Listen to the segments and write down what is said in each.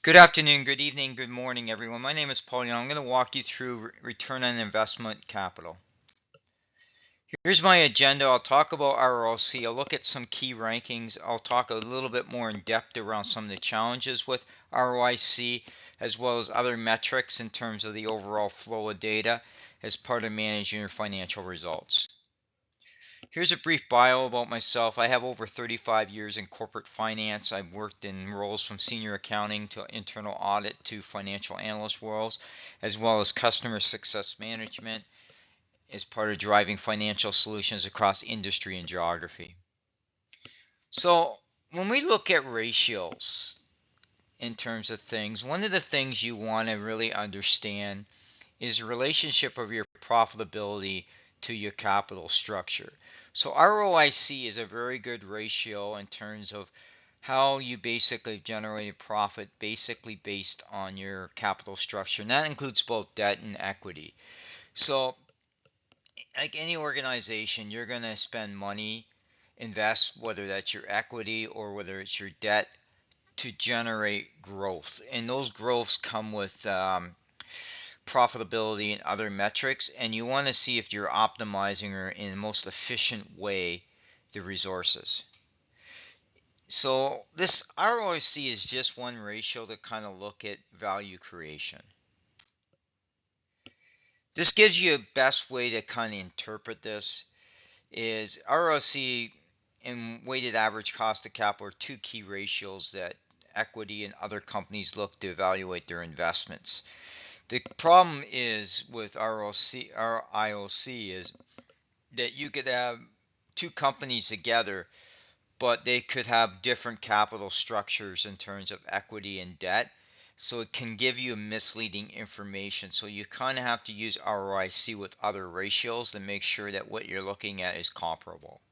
Good afternoon, good evening, good morning, everyone. My name is Paul Young. I'm going to walk you through return on investment capital. Here's my agenda. I'll talk about ROIC. I'll look at some key rankings. I'll talk a little bit more in depth around some of the challenges with ROIC, as well as other metrics in terms of the overall flow of data as part of managing your financial results. Here's a brief bio about myself. I have over 35 years in corporate finance. I've worked in roles from senior accounting to internal audit to financial analyst roles, as well as customer success management as part of driving financial solutions across industry and geography. So when we look at ratios in terms of things, one of the things you want to really understand is the relationship of your profitability to your capital structure. So ROIC is a very good ratio in terms of how you basically generate a profit basically based on your capital structure. And that includes both debt and equity. So like any organization, you're going to spend money, invest, whether that's your equity or whether it's your debt, to generate growth. And those growths come with profitability and other metrics, and you want to see if you're optimizing or in the most efficient way the resources. So this ROIC is just one ratio to kind of look at value creation. This gives you a best way to kind of interpret this is ROIC and weighted average cost of capital are two key ratios that equity and other companies look to evaluate their investments. The problem is with ROIC is that you could have two companies together, but they could have different capital structures in terms of equity and debt. So it can give you misleading information. So you kind of have to use ROIC with other ratios to make sure that what you're looking at is comparable.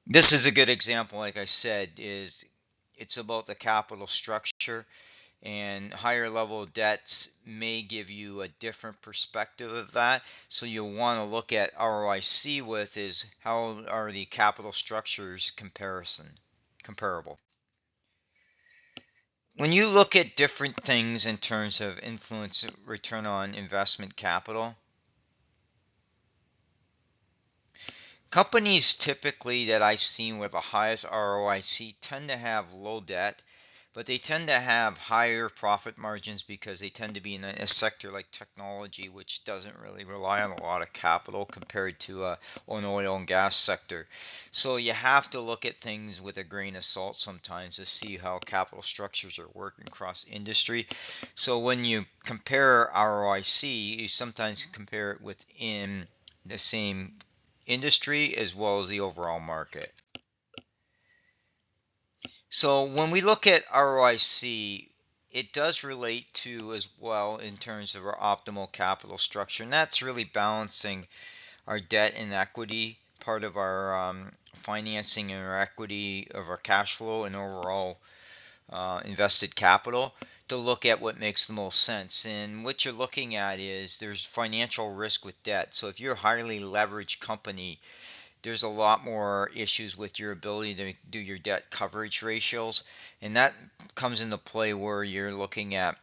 This is a good example, like I said, is it's about the capital structure, and higher level debts may give you a different perspective of that. So you'll want to look at ROIC with is how are the capital structures comparable. When you look at different things in terms of influence return on investment capital, companies typically that I've seen with the highest ROIC tend to have low debt, but they tend to have higher profit margins because they tend to be in a sector like technology, which doesn't really rely on a lot of capital compared to an oil and gas sector. So you have to look at things with a grain of salt sometimes to see how capital structures are working across industry. So when you compare ROIC, you sometimes compare it within the same industry as well as the overall market. So when we look at ROIC, it does relate to as well in terms of our optimal capital structure, and that's really balancing our debt and equity part of our financing and our equity of our cash flow and overall invested capital to look at what makes the most sense. And what you're looking at is there's financial risk with debt. So if you're a highly leveraged company, there's a lot more issues with your ability to do your debt coverage ratios. And that comes into play where you're looking at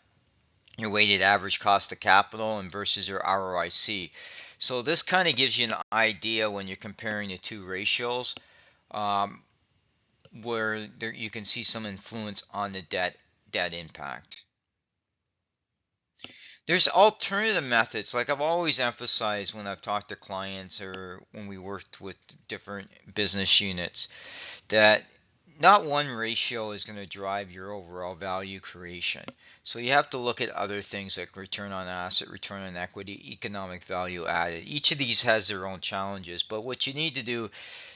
your weighted average cost of capital and versus your ROIC. So this kind of gives you an idea when you're comparing the two ratios, where you can see some influence on the debt impact. There's alternative methods, like I've always emphasized when I've talked to clients or when we worked with different business units, that not one ratio is going to drive your overall value creation. So you have to look at other things like return on asset, return on equity, economic value added. Each of these has their own challenges, but what you need to do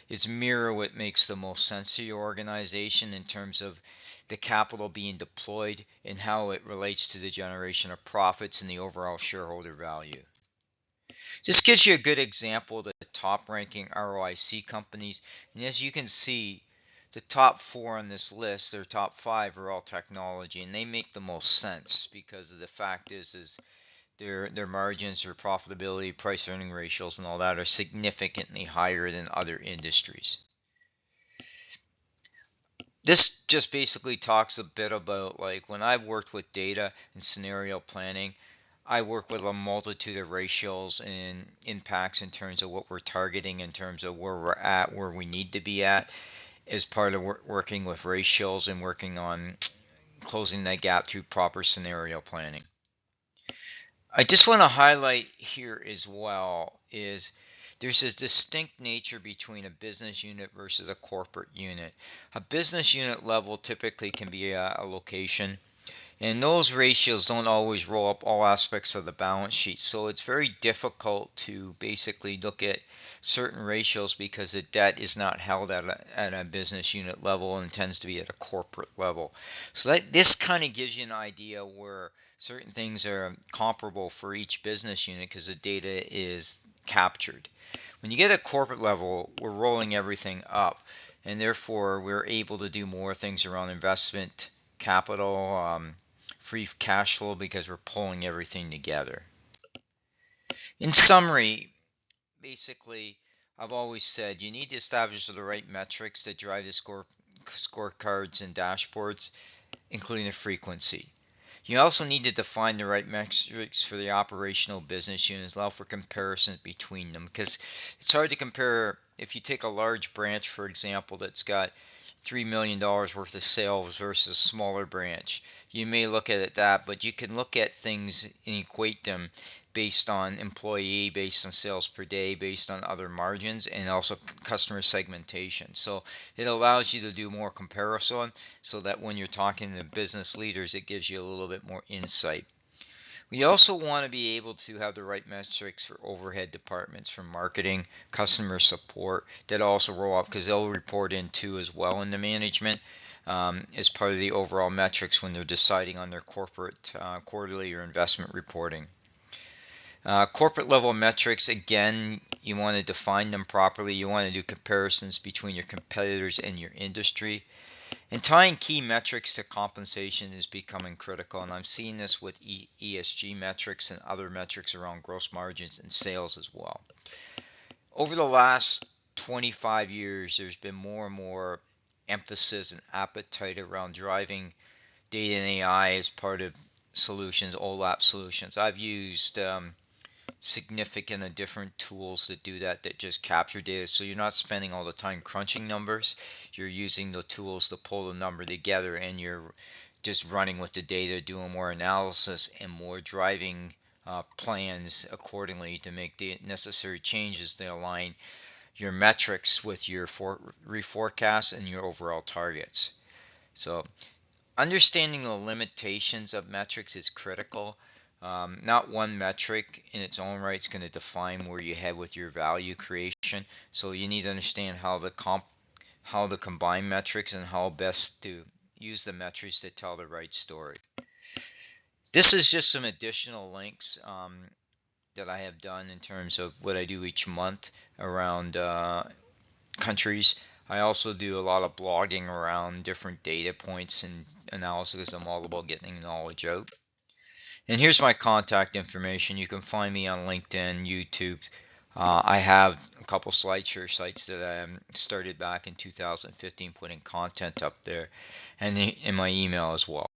is mirror what makes the most sense to your organization in terms of the capital being deployed and how it relates to the generation of profits and the overall shareholder value. This gives you a good example of the top ranking ROIC companies. And as you can see, the top four on this list, their top five are all technology, and they make the most sense because of the fact is their margins, their profitability, price earning ratios, and all that are significantly higher than other industries. This just basically talks a bit about, like, when I've worked with data and scenario planning, I work with a multitude of ratios and impacts in terms of what we're targeting, in terms of where we're at, where we need to be at, as part of working with ratios and working on closing that gap through proper scenario planning. I just want to highlight here as well is there's a distinct nature between a business unit versus a corporate unit. A business unit level typically can be a location, and those ratios don't always roll up all aspects of the balance sheet. So it's very difficult to basically look at certain ratios because the debt is not held at a business unit level and tends to be at a corporate level. So this kind of gives you an idea where certain things are comparable for each business unit because the data is captured. When you get at corporate level, we're rolling everything up, and therefore we're able to do more things around investment capital, free cash flow, because we're pulling everything together. In summary, basically, I've always said you need to establish the right metrics that drive the scorecards and dashboards, including the frequency. You also need to define the right metrics for the operational business units, allow for comparisons between them, because it's hard to compare. If you take a large branch, for example, that's got $3 million worth of sales versus a smaller branch, you may look at it that, but you can look at things and equate them based on employee, based on sales per day, based on other margins, and also customer segmentation. So it allows you to do more comparison so that when you're talking to business leaders, it gives you a little bit more insight. We also want to be able to have the right metrics for overhead departments, from marketing, customer support, that also roll up because they'll report in too as well in the management, as part of the overall metrics when they're deciding on their corporate quarterly or investment reporting. Corporate level metrics, again, you want to define them properly. You want to do comparisons between your competitors and your industry. And tying key metrics to compensation is becoming critical, and I'm seeing this with ESG metrics and other metrics around gross margins and sales as well. Over the last 25 years, there's been more and more emphasis and appetite around driving data and AI as part of solutions, OLAP solutions. I've used significant and different tools that do that just capture data, so you're not spending all the time crunching numbers. You're using the tools to pull the number together, and you're just running with the data, doing more analysis and more driving plans accordingly to make the necessary changes to align your metrics with your reforecast and your overall targets. So understanding the limitations of metrics is critical. Not one metric in its own right is going to define where you head with your value creation. So you need to understand how to combine metrics and how best to use the metrics to tell the right story. This is just some additional links that I have done in terms of what I do each month around countries. I also do a lot of blogging around different data points and analysis. I'm all about getting knowledge out. And here's my contact information. You can find me on LinkedIn, YouTube. I have a couple SlideShare sites that I started back in 2015, putting content up there, and in my email as well.